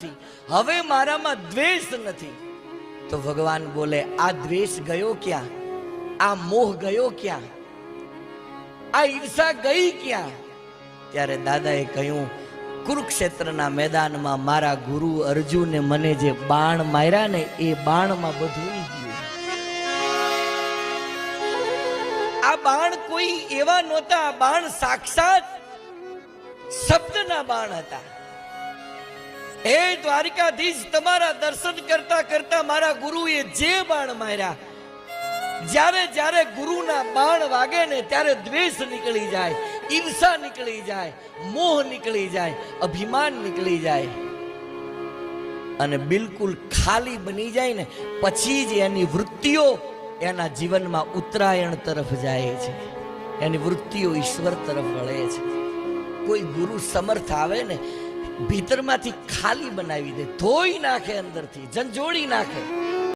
હવે મારામાં દ્વેષ નથી. તો ભગવાન બોલે, આ દ્વેષ ગયો ક્યાં? આ મોહ ગયો ક્યાં? આ ઈર્ષા ગઈ ક્યાં? ત્યારે દાદાએ કહ્યું, કુરુક્ષેત્રના મેદાનમાં મારા ગુરુ અર્જુને મને જે બાણ માર્યા ને એ બાણમાં બધું ગયું. આ બાણ કોઈ એવા નહોતા, આ બાણ સાક્ષાત શબ્દના બાણ હતા. હે દ્વારિકાધીશ, તમારા દર્શન કરતા કરતા મારા ગુરુએ જે બાણ માર્યા, જ્યારે જ્યારે ગુરુના બાણ વાગે ને ત્યારે દ્વેષ નીકળી જાય, ઈર્ષા નીકળી જાય, મોહ નીકળી જાય, અભિમાન નીકળી જાય અને બિલકુલ ખાલી બની જાય ને પછી જ એની વૃત્તિઓ એના જીવનમાં ઉત્તરાયણ તરફ જાય છે. એની વૃત્તિઓ ઈશ્વર તરફ વળે છે. કોઈ ગુરુ સમર્થ આવે ને ભીતરમાંથી ખાલી બનાવી દે, ધોઈ નાખે, અંદરથી ઝંઝોળી નાખે.